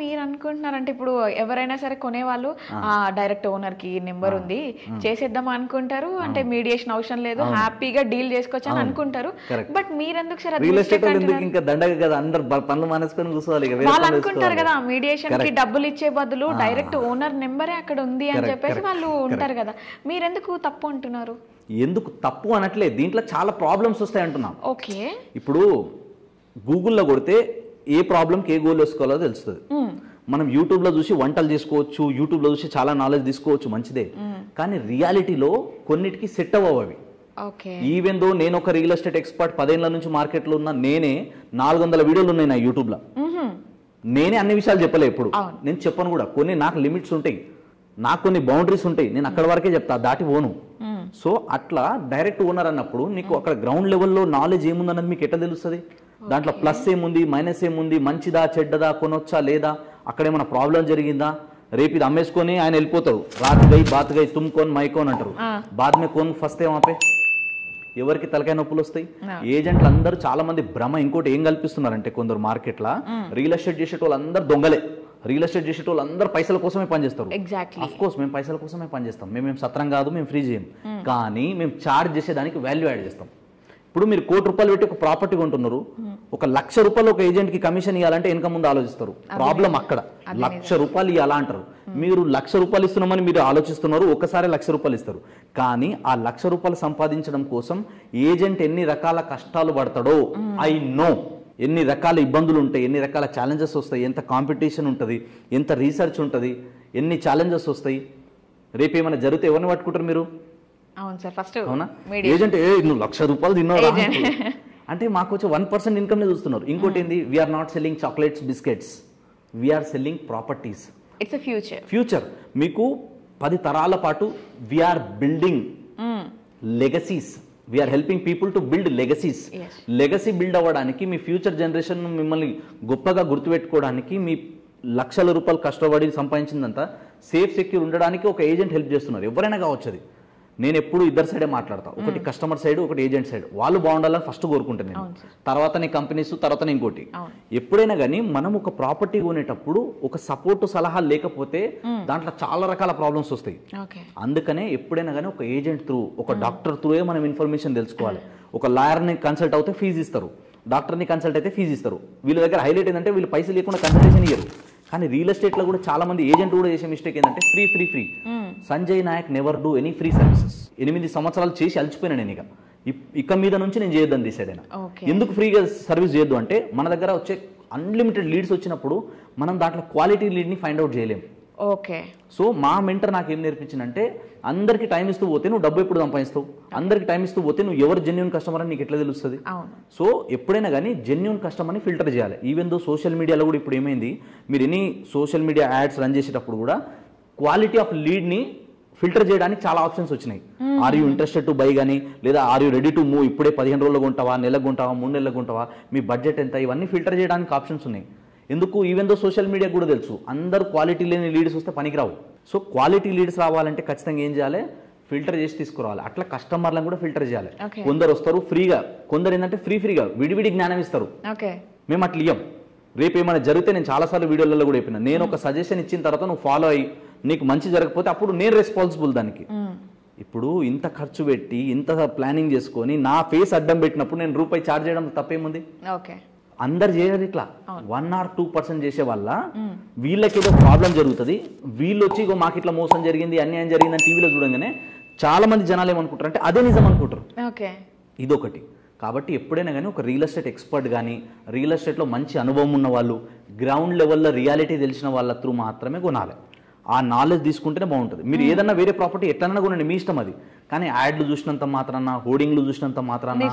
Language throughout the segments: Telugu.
మీరు అనుకుంటున్నారంటే ఇప్పుడు ఎవరైనా సరే కొనేవాళ్ళు డైరెక్ట్ ఓనర్ కి నెంబర్ ఉంది చేసేద్దాం అనుకుంటారు, అంటే మీడియేషన్ అవసరం లేదు, హ్యాపీగా డీల్ చేసుకోవచ్చు అని అనుకుంటారు. బట్ మీరెందుకు సార్ రియల్ ఎస్టేట్ ఇంకా దండగ కదా, అందరు పనులు మానేసుకొని కూర్చోవాలి. వాళ్ళు అనుకుంటారు కదా మీడియేషన్ కి డబ్బులు ఇచ్చే బదులు డైరెక్ట్ ఓనర్ నెంబరే అక్కడ ఉంది అని చెప్పేసి వాళ్ళు ఉంటారు కదా. మీరెందుకు తప్పు అంటున్నారు? ఎందుకు తప్పు అనట్లే, దీంట్లో చాలా ప్రాబ్లమ్స్ వస్తాయి అంటున్నాం. ఓకే, ఇప్పుడు గూగుల్లో కొడితే ఏ ప్రాబ్లంకి ఏ గోల్ వేసుకోవాలో తెలుస్తుంది. మనం యూట్యూబ్లో చూసి వంటలు చేసుకోవచ్చు, యూట్యూబ్లో చూసి చాలా నాలెడ్జ్ తీసుకోవచ్చు, మంచిదే. కానీ రియాలిటీలో కొన్నిటికి సెట్ అవ్వవు అవి. ఈవెన్ దో నేను ఒక రియల్ ఎస్టేట్ ఎక్స్పర్ట్ 10 ఏళ్ల నుంచి మార్కెట్లో ఉన్న, నేనే 400 వీడియోలు ఉన్నాయి నా యూట్యూబ్లో. నేనే అన్ని విషయాలు చెప్పలే ఎప్పుడు, నేను చెప్పను కూడా. కొన్ని నాకు లిమిట్స్ ఉంటాయి, నాకు కొన్ని బౌండరీస్ ఉంటాయి, నేను అక్కడ వరకే చెప్తా, దాటి పోను. సో అట్లా డైరెక్ట్ ఓనర్ అన్నప్పుడు నీకు అక్కడ గ్రౌండ్ లెవెల్లో నాలెడ్జ్ ఏముందన్నది మీకు ఎట్లా తెలుస్తుంది? దాంట్లో ప్లస్ ఏముంది, మైనస్ ఏముంది, మంచిదా చెడ్డదా, కొనొచ్చా లేదా, అక్కడ ఏమైనా ప్రాబ్లం జరిగిందా, రేపు ఇది అమ్మేసుకొని ఆయన వెళ్ళిపోతారు. రాత్ గై bath guy Tum cone my cone అంటారు, బాద్ మే కోన్ ఫస్తే వాపే. ఎవరికి తలకాయ నొప్పులు వస్తాయి? ఏజెంట్లు అందరూ చాలా మంది భ్రమ. ఇంకోటి ఏం కల్పిస్తున్నారంటే కొందరు మార్కెట్లో రియల్ ఎస్టేట్ చేసే వాళ్ళందరూ దొంగలే. రియల్ ఎస్టేట్ చేసే వాళ్ళందరూ పైసల కోసమే పనిచేస్తారు. అఫ్ కోర్స్ మేము పైసల కోసమే పనిచేస్తాం, మేము సత్రం కాదు, మేము ఫ్రీ చేయం. కానీ మేము ఛార్జ్ చేసేదానికి వాల్యూ యాడ్ చేస్తాం. ఇప్పుడు మీరు ₹1,00,000 పెట్టి ఒక ప్రాపర్టీ కొంటున్నారు, ₹1,00,000 ఒక ఏజెంట్ కి కమిషన్ ఇవ్వాలంటే వెనక ముందు ఆలోచిస్తారు. ప్రాబ్లం అక్కడ. ₹1,00,000 ఇవ్వాలా అంటారు, మీరు ₹1,00,000 ఇస్తున్నామని మీరు ఆలోచిస్తున్నారు, ఒకసారి ₹1,00,000 ఇస్తారు. కానీ ఆ ₹1,00,000 సంపాదించడం కోసం ఏజెంట్ ఎన్ని రకాల కష్టాలు పడతాడో ఐ నో. ఎన్ని రకాల ఇబ్బందులు ఉంటాయి, ఎన్ని రకాల ఛాలెంజెస్ వస్తాయి, ఎంత కాంపిటీషన్ ఉంటుంది, ఎంత రీసెర్చ్ ఉంటుంది, ఎన్ని ఛాలెంజెస్ వస్తాయి. రేపు ఏమైనా జరిగితే ఎవరిని పట్టుకుంటారు మీరు? అవునా, ఏజెంట్ నువ్వు ₹1,00,000 తిన్నావు అంటే మాకు వచ్చి 1% ఇన్కమ్ ని చూస్తున్నారు. ఇంకోటి ఏంది, we are not selling chocolates biscuits, we are selling properties. It's future మీకు 10 తరాల పాటు we are building legacies. We are helping people to build legacies. Legacy build అవ్వడానికి, మీ ఫ్యూచర్ జనరేషన్ మిమ్మల్ని గొప్పగా గుర్తుపెట్టుకోవడానికి, మీ ₹1,00,000 కష్టపడి సంపాదించిందంతా సేఫ్ సెక్యూర్ ఉండడానికి ఒక ఏజెంట్ హెల్ప్ చేస్తున్నారు. ఎవరైనా కావచ్చు అది. నేను ఎప్పుడు ఇద్దరు సైడే మాట్లాడతా, ఒకటి కస్టమర్ సైడ్, ఒకటి ఏజెంట్ సైడ్. వాళ్ళు బాగుండాలని ఫస్ట్ కోరుకుంటాను నేను, తర్వాత నీ కంపెనీస్, తర్వాత ఇంకోటి. ఎప్పుడైనా కానీ మనం ఒక ప్రాపర్టీ కొనేటప్పుడు ఒక సపోర్ట్ సలహా లేకపోతే దాంట్లో చాలా రకాల ప్రాబ్లమ్స్ వస్తాయి. అందుకనే ఎప్పుడైనా కానీ ఒక ఏజెంట్ త్రూ, ఒక డాక్టర్ త్రూయే మనం ఇన్ఫర్మేషన్ తెలుసుకోవాలి. ఒక లాయర్ని కన్సల్ట్ అవుతే ఫీజు ఇస్తారు, డాక్టర్ని కన్సల్ట్ అయితే ఫీజు ఇస్తారు. వీళ్ళ దగ్గర హైలైట్ ఏంటంటే వీళ్ళు పైసలు లేకుండా కన్సల్టేషన్ ఇయ్యరు. కానీ రియల్ ఎస్టేట్లో కూడా చాలా మంది ఏజెంట్ కూడా చేసే మిస్టేక్ ఏంటంటే free. Sanjay Nayak never do any free services. 8 సంవత్సరాలు చేసి అలసిపోయినా నేను. ఇక మీద నుంచి నేను చేయొద్దని డిసైడ్ అయినా. ఎందుకు ఫ్రీగా సర్వీస్ చేయొద్దు అంటే, మన దగ్గర వచ్చే అన్లిమిటెడ్ లీడ్స్ వచ్చినప్పుడు మనం దాంట్లో క్వాలిటీ లీడ్ని ఫైండ్ అవుట్ చేయలేము. సో మా మెంటర్ నాకు ఏం నేర్పించిందంటే, అందరికి టైం ఇస్తూ పోతే నువ్వు డబ్బు ఎప్పుడు సంపాదిస్తావు, అందరికి టైం ఇస్తూ పోతే నువ్వు ఎవరు జెన్యూన్ కస్టమర్ అని నీకు ఎట్లా తెలుస్తుంది. సో ఎప్పుడైనా కానీ జెన్యూన్ కస్టమర్ని ఫిల్టర్ చేయాలి. ఈవెన్ దో సోషల్ మీడియాలో కూడా ఇప్పుడు ఏమైంది, మీరు any social media ads run చేసేటప్పుడు కూడా క్వాలిటీ ఆఫ్ లీడ్ని ఫిల్టర్ చేయడానికి చాలా ఆప్షన్స్ వచ్చినాయి. Are you interested to buy కానీ, లేదా are you ready to move, ఇప్పుడే 15 రోజులు కొంటావా, నెలకు కొంటావా, 3 నెలలకు కొంటావా, మీ బడ్జెట్ ఎంత, ఇవన్నీ ఫిల్టర్ చేయడానికి ఆప్షన్స్ ఉన్నాయి. ఎందుకు, ఈవెన్ దో సోషల్ మీడియా కూడా తెలుసు అందరూ క్వాలిటీ లేని లీడ్స్ వస్తే పనికిరావు. సో క్వాలిటీ లీడ్స్ రావాలంటే ఖచ్చితంగా ఏం చేయాలి, ఫిల్టర్ చేసి తీసుకురావాలి. అట్లా కస్టమర్లను కూడా ఫిల్టర్ చేయాలి. కొందరు వస్తారు ఫ్రీగా, కొందరు ఏంటంటే ఫ్రీగా విడివిడి జ్ఞానం ఇస్తారు. మేము అట్లా ఇయ్యం. రేపు ఏమైనా జరిగితే, నేను చాలాసార్లు వీడియోలలో కూడా చెప్పిన, నేను ఒక సజెషన్ ఇచ్చిన తర్వాత నువ్వు ఫాలో అయ్యి నీకు మంచి జరగకపోతే అప్పుడు నేను రెస్పాన్సిబుల్ దానికి. ఇప్పుడు ఇంత ఖర్చు పెట్టి ఇంత ప్లానింగ్ చేసుకొని నా ఫేస్ అడ్డం పెట్టినప్పుడు నేను రూపాయి ఛార్జ్ చేయడం తప్పేముంది? అందరు చేయరు ఇట్లా. 1 or 2% చేసే వల్ల వీళ్ళకి ఏదో ప్రాబ్లం జరుగుతుంది, వీళ్ళు వచ్చి ఇగో మాకు ఇట్లా మోసం జరిగింది, అన్యాయం జరిగిందని టీవీలో చూడంగానే చాలా మంది జనాలు ఏమనుకుంటారు అంటే అదే నిజం అనుకుంటారు. ఇదొకటి. కాబట్టి ఎప్పుడైనా కానీ ఒక రియల్ ఎస్టేట్ ఎక్స్పర్ట్ కానీ, రియల్ ఎస్టేట్లో మంచి అనుభవం ఉన్న వాళ్ళు, గ్రౌండ్ లెవెల్లో రియాలిటీ తెలిసిన వాళ్ళ త్రూ మాత్రమే కొనాలి. ఆ నాలెడ్జ్ తీసుకుంటేనే బాగుంటుంది. మీరు ఏదన్నా వేరే ప్రాపర్టీ ఎట్లన్నా కొనండి, మీ ఇష్టం అది. కానీ యాడ్లు చూసినంత మాత్రాన, హోర్డింగ్లు చూసినంత మాత్రాన,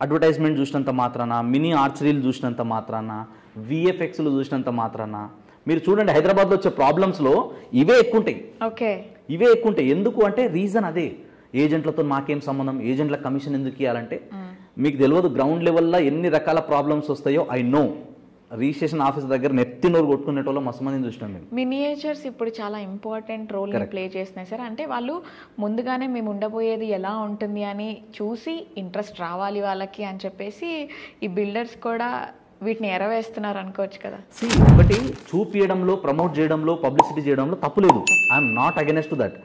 అడ్వర్టైజ్మెంట్ చూసినంత మాత్రాన, మినీ ఆర్చరీలు చూసినంత మాత్రాన, విఎఫ్ఎక్స్లు చూసినంత మాత్రాన, మీరు చూడండి హైదరాబాద్లో వచ్చే ప్రాబ్లమ్స్లో ఇవే ఎక్కువ ఉంటాయి. ఎందుకు అంటే రీజన్ అదే. ఏజెంట్లతో మాకేం సంబంధం, ఏజెంట్ల కమిషన్ ఎందుకు ఇవ్వాలంటే మీకు తెలియదు గ్రౌండ్ లెవెల్లో ఎన్ని రకాల ప్రాబ్లమ్స్ వస్తాయో. I know. రిజిస్ట్రేషన్ ఆఫీస్ దగ్గర నెత్తి నోరు కొట్టుకునేటోళ్ళు మస్తు మందిని చూసినాం మేము. మినియేచర్స్ ఇప్పుడు చాలా ఇంపార్టెంట్ రోల్ ప్లే చేస్తున్నాయి సార్. అంటే వాళ్ళు ముందుగానే మేము ఉండబోయేది ఎలా ఉంటుంది అని చూసి ఇంట్రెస్ట్ రావాలి వాళ్ళకి అని చెప్పేసి ఈ బిల్డర్స్ కూడా వీటిని ఎరవేస్తున్నారు అనుకోవచ్చు కదా. ఒకటి చూపించడంలో, ప్రమోట్ చేయడంలో, పబ్లిసిటీ చేయడంలో తప్పులేదు. I'm not against to that.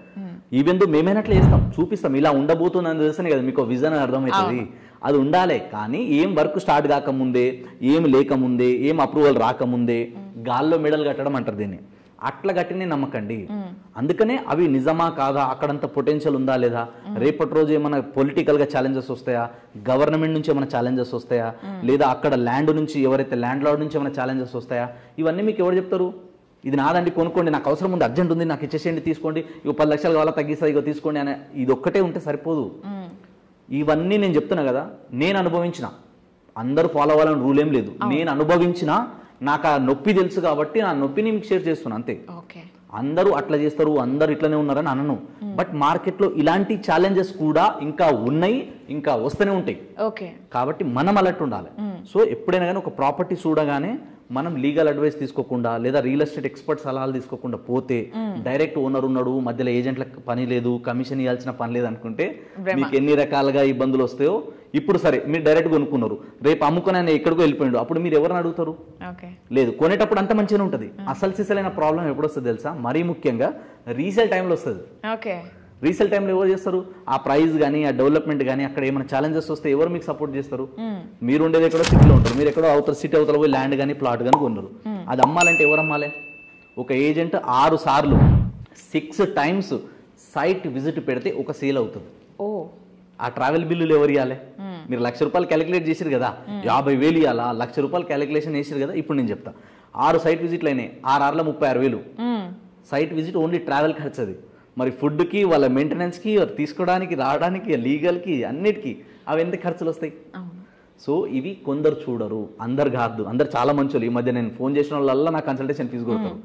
Even though మేమేనట్లు చేస్తాం, చూపిస్తాం ఇలా ఉండబోతుందని తెలిస్తేనే కదా మీకు విజన్ అర్థమవుతుంది. అది ఉండాలి. కానీ ఏం వర్క్ స్టార్ట్ కాకముందే, ఏం లేకముందే, ఏం అప్రూవల్ రాకముందే గాల్లో మెడల్ కట్టడం అంటారు దీన్ని. అట్లా గట్టినే నమ్మకండి. అందుకనే అవి నిజమా కాదా, అక్కడంత పొటెన్షియల్ ఉందా లేదా, రేపటి రోజు ఏమైనా పొలిటికల్ గా ఛాలెంజెస్ వస్తాయా, గవర్నమెంట్ నుంచి ఏమైనా ఛాలెంజెస్ వస్తాయా, లేదా అక్కడ ల్యాండ్ నుంచి ఎవరైతే ల్యాండ్ లార్డ్ నుంచి ఏమైనా ఛాలెంజెస్ వస్తాయా, ఇవన్నీ మీకు ఎవరు చెప్తారు? ఇది నాదండి, కొనుక్కోండి, నాకు అవసరం ఉంది, అర్జెంట్ ఉంది, నాకు ఇచ్చేసేయండి, తీసుకోండి, ఇక 10 లక్షలు కావాలా తగ్గిస్తా, ఇక తీసుకోండి అనే ఇది ఒక్కటే ఉంటే సరిపోదు. ఇవన్నీ నేను చెప్తున్నా కదా, నేను అనుభవించిన, అందరూ ఫాలో అవ్వాలని రూల్ ఏం లేదు. నేను అనుభవించిన, నాకు ఆ నొప్పి తెలుసు కాబట్టి నా నొప్పిని మీకు షేర్ చేస్తున్నా అంతే. అందరూ అట్లా చేస్తారు, అందరూ ఇట్లనే ఉన్నారని అనను. బట్ మార్కెట్లో ఇలాంటి ఛాలెంజెస్ కూడా ఇంకా ఉన్నాయి, ఇంకా వస్తూనే ఉంటాయి. కాబట్టి మనం అలర్ట్ ఉండాలి. సో ఎప్పుడైనా కానీ ఒక ప్రాపర్టీ చూడగానే మనం లీగల్ అడ్వైస్ తీసుకోకుండా, లేదా రియల్ ఎస్టేట్ ఎక్స్పర్ట్ సలహాలు తీసుకోకుండా పోతే, డైరెక్ట్ ఓనర్ ఉన్నాడు, మధ్యలో ఏజెంట్లకు పని లేదు, కమిషన్ ఇవ్వాల్సిన పని లేదు అనుకుంటే మీకు ఎన్ని రకాలుగా ఇబ్బందులు వస్తాయో. ఇప్పుడు సరే మీరు డైరెక్ట్ కొనుక్కున్నారు, రేపు అమ్ముకొని ఆయన ఎక్కడికో వెళ్ళిపోయాడు, అప్పుడు మీరు ఎవరిని అడుగుతారు? లేదు, కొనేటప్పుడు అంత మంచిగానే ఉంటుంది. అసలు సిసలైన ప్రాబ్లం ఎప్పుడు వస్తుంది తెలుసా? మరీ ముఖ్యంగా రీసేల్ టైంలో వస్తుంది. రీసేల్ టైంలో ఎవరు చేస్తారు? ఆ ప్రైస్ కానీ, ఆ డెవలప్మెంట్ కానీ, అక్కడ ఏమైనా ఛాలెంజెస్ వస్తే ఎవరు మీకు సపోర్ట్ చేస్తారు? మీరు ఉండేది ఎక్కడో సిటీలో ఉంటారు, మీరు ఎక్కడో అవతల సిటీ అవతల పోయి ల్యాండ్ కానీ ప్లాట్ కానీ కొన్నారు. అది అమ్మాలంటే ఎవరు అమ్మాలి? ఒక ఏజెంట్ 6 సార్లు 6 టైమ్స్ సైట్ విజిట్ పెడితే ఒక సేల్ అవుతుంది. ఆ ట్రావెల్ బిల్లులు ఎవరు ఇవ్వాలి? మీరు 1,00,000 రూపాయలు క్యాలిక్యులేట్ చేసారు కదా, 50,000 ఇవ్వాలా, 1,00,000 రూపాయలు క్యాలిక్యులేషన్ చేసారు కదా. ఇప్పుడు నేను చెప్తా, 6 సైట్ విజిట్లు అయినాయి, 6 36,000 సైట్ విజిట్ ఓన్లీ ట్రావెల్ ఖర్చు. అది మరి ఫుడ్కి, వాళ్ళ మెయింటెనెన్స్కి, తీసుకోవడానికి, రావడానికి, లీగల్కి, అన్నిటికీ అవి ఎంత ఖర్చులు వస్తాయి? సో ఇవి కొందరు చూడరు, అందరు కాదు, అందరు చాలా మంచోళ్ళు. ఈ మధ్య నేను ఫోన్ చేసిన వాళ్ళ నా కన్సల్టేషన్ ఫీజు కొడతారు.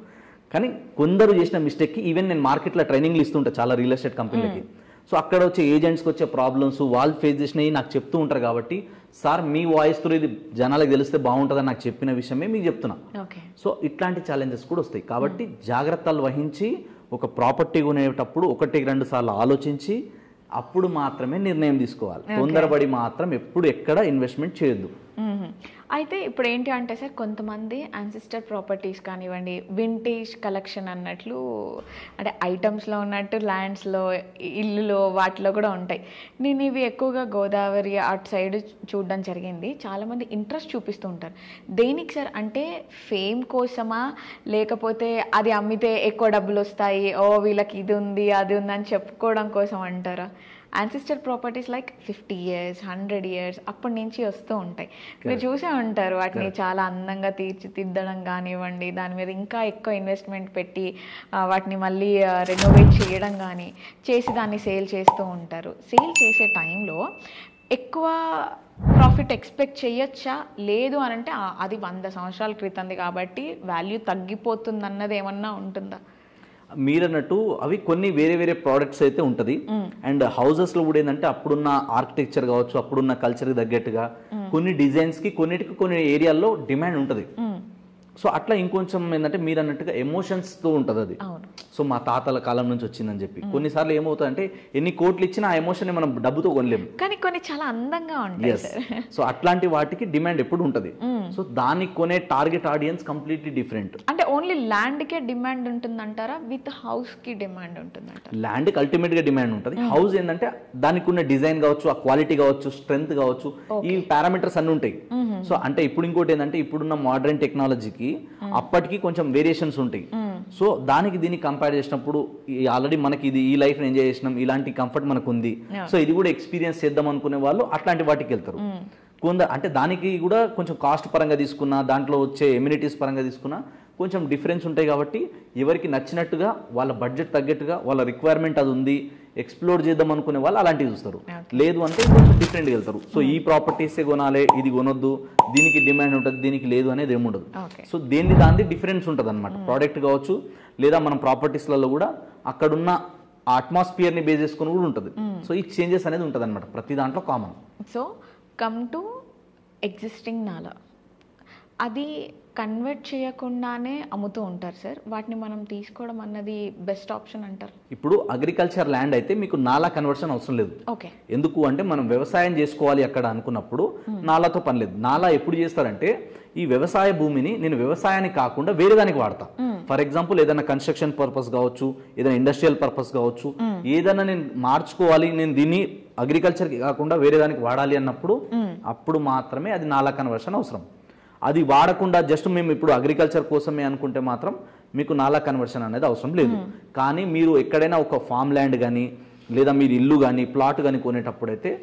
కానీ కొందరు చేసిన మిస్టేక్కి ఈవెన్ నేను మార్కెట్లో ట్రైనింగ్లు ఇస్తుంటా చాలా రియల్ ఎస్టేట్ కంపెనీలకి. సో అక్కడ వచ్చే ఏజెంట్స్కి వచ్చే ప్రాబ్లమ్స్ వాళ్ళు ఫేస్ చేసినవి నాకు చెప్తూ ఉంటారు. కాబట్టి సార్ మీ వాయిస్తో ఇది జనాలకు తెలిస్తే బాగుంటుందని నాకు చెప్పిన విషయమే మీకు చెప్తున్నా. సో ఇట్లాంటి ఛాలెంజెస్ కూడా వస్తాయి. కాబట్టి జాగ్రత్తలు వహించి ఒక ప్రాపర్టీ కొనేటప్పుడు 1-2 సార్లు ఆలోచించి అప్పుడు మాత్రమే నిర్ణయం తీసుకోవాలి. తొందరపడి మాత్రం ఎప్పుడు ఎక్కడ ఇన్వెస్ట్మెంట్ చేయొద్దు. అయితే ఇప్పుడు ఏంటి అంటే సార్, కొంతమంది యాన్సిస్టర్ ప్రాపర్టీస్ కానివ్వండి, వింటేజ్ కలెక్షన్ అన్నట్లు, అంటే ఐటమ్స్లో ఉన్నట్టు ల్యాండ్స్లో, ఇల్లులో, వాటిలో కూడా ఉంటాయి. నేను ఇవి ఎక్కువగా గోదావరి అటు సైడ్ చూడడం జరిగింది. చాలామంది ఇంట్రెస్ట్ చూపిస్తూ ఉంటారు. దేనికి సార్ అంటే ఫేమ్ కోసమా, లేకపోతే అది అమ్మితే ఎక్కువ డబ్బులు వస్తాయి, ఓ వీళ్ళకి ఇది ఉంది అది ఉంది అని చెప్పుకోవడం కోసం అంటారా? Ancestor properties like 50 years 100 years అప్పటి నుంచి వస్తూ ఉంటాయి. మీరు చూసే ఉంటారు వాటిని చాలా అందంగా తీర్చిదిద్దడం కానివ్వండి, దాని మీద ఇంకా ఎక్కువ ఇన్వెస్ట్మెంట్ పెట్టి వాటిని మళ్ళీ రెనోవేట్ చేయడం కానీ చేసి దాన్ని సేల్ చేస్తూ ఉంటారు. సేల్ చేసే టైంలో ఎక్కువ ప్రాఫిట్ ఎక్స్పెక్ట్ చేయొచ్చా? లేదు అని అంటే అది 100 సంవత్సరాల క్రితంది కాబట్టి వాల్యూ తగ్గిపోతుంది అన్నది ఏమన్నా ఉంటుందా? మీరన్నట్టు అవి కొన్ని వేరే వేరే ప్రోడక్ట్స్ అయితే ఉంటుంది. అండ్ హౌసెస్లో కూడా ఏంటంటే అప్పుడున్న ఆర్కిటెక్చర్ కావచ్చు, అప్పుడున్న కల్చర్కి తగ్గట్టుగా కొన్ని డిజైన్స్కి, కొన్నిటికి కొన్ని ఏరియాల్లో డిమాండ్ ఉంటుంది. సో అట్లా ఇంకొంచెం ఏంటంటే మీరు అన్నట్టుగా ఎమోషన్స్తో ఉంటుంది అది. సో మా తాతల కాలం నుంచి వచ్చిందని చెప్పి కొన్నిసార్లు ఏమవుతుందంటే ఎన్ని కోట్లు ఇచ్చినా ఆ ఎమోషన్ మనం డబ్బుతో కొనలేము, కానీ కొన్ని చాలా అందంగా ఉంటాయి. సో అట్లాంటి వాటికి డిమాండ్ ఎప్పుడు ఉంటుంది. సో దానికి కొనే టార్గెట్ ఆడియన్స్ కంప్లీట్లీ డిఫరెంట్. అంటే ఓన్లీ ల్యాండ్కే డిమాండ్ ఉంటుందంటారా, విత్ హౌస్కి డిమాండ్ ఉంటుందంటారా? ల్యాండ్కి అల్టిమేట్గా డిమాండ్ ఉంటుంది. హౌస్ ఏంటంటే దానికి ఉన్న డిజైన్ కావచ్చు, ఆ క్వాలిటీ కావచ్చు, స్ట్రెంత్ కావచ్చు, ఈ పారామీటర్స్ అన్ని ఉంటాయి. సో అంటే ఇప్పుడు ఇంకోటి ఏంటంటే ఇప్పుడున్న మోడర్న్ టెక్నాలజీకి అప్పటికి కొంచెం వేరియేషన్స్ ఉంటాయి. సో దానికి దీనికి కంపేర్ చేసినప్పుడు ఆల్రెడీ మనకి ఇది ఈ లైఫ్ ఎంజాయ్ చేసినాం, ఇలాంటి కంఫర్ట్ మనకు ఉంది, సో ఇది కూడా ఎక్స్పీరియన్స్ చేద్దాం అనుకునే వాళ్ళు అట్లాంటి వాటికి వెళ్తారు. అంటే దానికి కూడా కొంచెం కాస్ట్ పరంగా తీసుకున్నా, దాంట్లో వచ్చే ఎమ్యూనిటీస్ పరంగా తీసుకున్నా కొంచెం డిఫరెన్స్ ఉంటాయి. కాబట్టి ఎవరికి నచ్చినట్టుగా వాళ్ళ బడ్జెట్ తగ్గట్టుగా వాళ్ళ రిక్వైర్మెంట్ అది ఉంది, ఎక్స్ప్లోర్ చేద్దాం అనుకునే వాళ్ళు అలాంటివి చూస్తారు. లేదు అంటే కొంచెం డిఫరెంట్గా వెళ్తారు. సో ఈ ప్రాపర్టీసే కొనాలి, ఇది కొనొద్దు, దీనికి డిమాండ్ ఉంటుంది, దీనికి లేదు అనేది ఏముండదు. సో దేన్ని దాన్ని డిఫరెన్స్ ఉంటుంది అనమాట. ప్రోడక్ట్ కావచ్చు, లేదా మనం ప్రాపర్టీస్లలో కూడా అక్కడున్న అట్మాస్ఫియర్ని బేస్ చేసుకుని కూడా ఉంటుంది. సో ఈ చేంజెస్ అనేది ఉంటుంది అనమాట ప్రతి దాంట్లో common. So come to existing నాలా, అది కన్వర్ట్ చేయకుండానే అమ్ముతూ ఉంటారు సార్. వాటిని మనం తీసుకోవడం అన్నది బెస్ట్ ఆప్షన్ అంటారు. ఇప్పుడు అగ్రికల్చర్ ల్యాండ్ అయితే మీకు నాలా కన్వర్షన్ అవసరం లేదు. ఓకే. ఎందుకు అంటే మనం వ్యవసాయం చేసుకోవాలి అక్కడ అనుకున్నప్పుడు నాలాతో పని లేదు. నాలా ఎప్పుడు చేస్తారంటే ఈ వ్యవసాయ భూమిని నేను వ్యవసాయానికి కాకుండా వేరే దానికి వాడతా. ఫర్ ఎగ్జాంపుల్ ఏదైనా కన్స్ట్రక్షన్ పర్పస్ కావచ్చు, ఏదైనా ఇండస్ట్రియల్ పర్పస్ కావచ్చు, ఏదైనా నేను మార్చుకోవాలి, నేను దీన్ని అగ్రికల్చర్కి కాకుండా వేరే దానికి వాడాలి అన్నప్పుడు అప్పుడు మాత్రమే అది నాలా కన్వర్షన్ అవసరం. అది వాడకుండా జస్ట్ మేము ఇప్పుడు అగ్రికల్చర్ కోసమే అనుకుంటే మాత్రం మీకు నాలా కన్వర్షన్ అనేది అవసరం లేదు. కానీ మీరు ఎక్కడైనా ఒక ఫామ్ ల్యాండ్ కానీ లేదా మీరు ఇల్లు కానీ ప్లాట్ కానీ కొనేటప్పుడైతే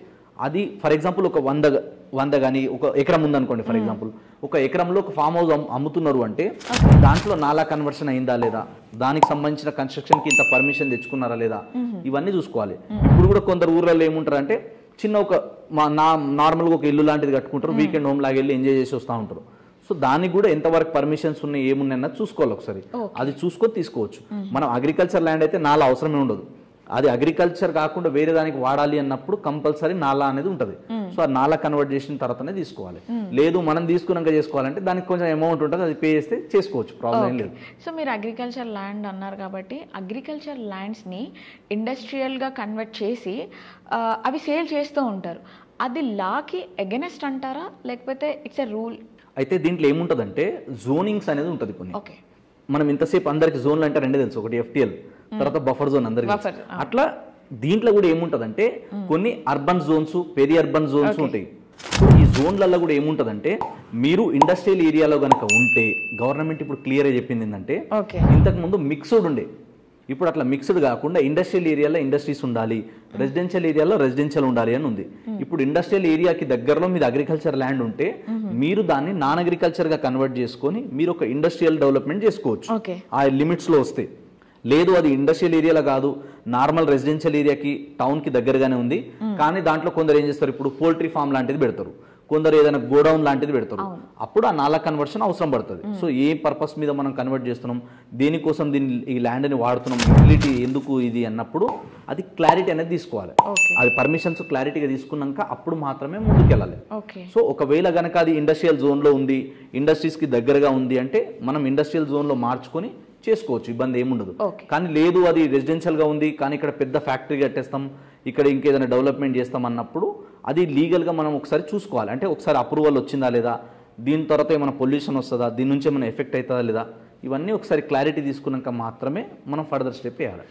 అది ఫర్ ఎగ్జాంపుల్ ఒక 100 కానీ ఒక ఎకరం ఉందనుకోండి. ఫర్ ఎగ్జాంపుల్ ఒక ఎకరంలో ఒక ఫామ్ హౌస్ అమ్ముతున్నారు అంటే దాంట్లో నాలా కన్వర్షన్ అయిందా లేదా, దానికి సంబంధించిన కన్స్ట్రక్షన్కి ఇంత పర్మిషన్ తెచ్చుకున్నారా లేదా, ఇవన్నీ చూసుకోవాలి. ఇప్పుడు కూడా కొందరు ఊర్లలో ఏముంటారంటే చిన్న ఒక నార్మల్గా ఒక ఇల్లు లాంటిది కట్టుకుంటారు, వీకెండ్ హోమ్ లాగా వెళ్ళి ఎంజాయ్ చేసి వస్తూ ఉంటారు. సో దానికి కూడా ఎంతవరకు పర్మిషన్స్ ఉన్నాయి ఏమున్నాయి అన్నది చూసుకోవాలి ఒకసారి. అది చూసుకొని తీసుకోవచ్చు. మనం అగ్రికల్చర్ ల్యాండ్ అయితే నాలా అవసరమే ఉండదు. అది అగ్రికల్చర్ కాకుండా వేరే దానికి వాడాలి అన్నప్పుడు కంపల్సరీ నాలా అనేది ఉంటుంది. సో ఆ నాలా కన్వర్ట్ చేసిన తర్వాతనే తీసుకోవాలి. లేదు మనం తీసుకున్నాక చేసుకోవాలంటే దానికి కొంచెం అమౌంట్ ఉంటుంది, అది పే చేస్తే చేసుకోవచ్చు, ప్రాబ్లం ఏం లేదు. సో మీరు అగ్రికల్చర్ ల్యాండ్ అన్నారు కాబట్టి అగ్రికల్చర్ ల్యాండ్స్ని ఇండస్ట్రియల్గా కన్వర్ట్ చేసి అవి సేల్ చేస్తూ ఉంటారు. అది లాకి ఎగెనెస్ట్ అంటారా లేకపోతే ఇట్స్ ఎ రూల్? అయితే దీంట్లో ఏముంటుందంటే జోనింగ్స్ అనేది ఉంటుంది కొన్ని. ఓకే. మనం ఇంతసేపు అందరికి జోన్లు అంటే రెండే తెలుసు, ఒకటి FTL తర్వాత బఫర్ జోన్ అందరికి. అట్లా దీంట్లో కూడా ఏముంటదంటే కొన్ని urban zones, peri urban zones ఉంటాయి. సో ఈ జోన్లలో కూడా ఏముంటదంటే మీరు ఇండస్ట్రియల్ ఏరియాలో కనుక ఉంటే గవర్నమెంట్ ఇప్పుడు క్లియర్ గా చెప్పింది ఏంటంటే ఇంతకు ముందు మిక్స్డ్ ఉండే, ఇప్పుడు అట్లా మిక్స్డ్ కాకుండా ఇండస్ట్రియల్ ఏరియాలో ఇండస్ట్రీస్ ఉండాలి, రెసిడెన్షియల్ ఏరియాలో రెసిడెన్షియల్ ఉండాలి అని ఉంది. ఇప్పుడు ఇండస్ట్రియల్ ఏరియాకి దగ్గరలో మీద అగ్రికల్చర్ ల్యాండ్ ఉంటే మీరు దాన్ని నాన్ అగ్రికల్చర్ గా కన్వర్ట్ చేసుకొని మీరు ఒక ఇండస్ట్రియల్ డెవలప్మెంట్ చేసుకోవచ్చు ఆ లిమిట్స్ లో వస్తే. లేదు అది ఇండస్ట్రియల్ ఏరియాలో కాదు, నార్మల్ రెసిడెన్షియల్ ఏరియాకి టౌన్ కి దగ్గరగానే ఉంది, కానీ దాంట్లో కొందరు ఏం చేస్తారు, ఇప్పుడు పోల్ట్రీ ఫామ్ లాంటిది పెడతారు, కొందరు ఏదైనా గోడౌన్ లాంటిది పెడతారు, అప్పుడు ఆ నాలా కన్వర్షన్ అవసరం పడుతుంది. సో ఏ పర్పస్ మీద మనం కన్వర్ట్ చేస్తున్నాం, దేనికోసం దీన్ని ఈ ల్యాండ్ని వాడుతున్నాం, యూటిలిటీ ఎందుకు ఇది అన్నప్పుడు అది క్లారిటీ అనేది తీసుకోవాలి. అది పర్మిషన్స్ క్లారిటీగా తీసుకున్నాక అప్పుడు మాత్రమే ముందుకు వెళ్ళాలి. సో ఒకవేళ కనుక అది ఇండస్ట్రియల్ జోన్లో ఉంది, ఇండస్ట్రీస్కి దగ్గరగా ఉంది అంటే మనం ఇండస్ట్రియల్ జోన్లో మార్చుకొని చేసుకోవచ్చు, ఇబ్బంది ఏముండదు. కానీ లేదు అది రెసిడెన్షియల్గా ఉంది కానీ ఇక్కడ పెద్ద ఫ్యాక్టరీ కట్టేస్తాం, ఇక్కడ ఇంకేదైనా డెవలప్మెంట్ చేస్తాం అన్నప్పుడు అది లీగల్గా మనం ఒకసారి చూసుకోవాలి. అంటే ఒకసారి అప్రూవల్ వచ్చిందా లేదా, దీని తర్వాత ఏమైనా పొల్యూషన్ వస్తుందా, దీని నుంచి ఏమైనా ఎఫెక్ట్ అవుతుందా లేదా, ఇవన్నీ ఒకసారి క్లారిటీ తీసుకున్నాక మాత్రమే మనం ఫర్దర్ స్టెప్ వేయాలి.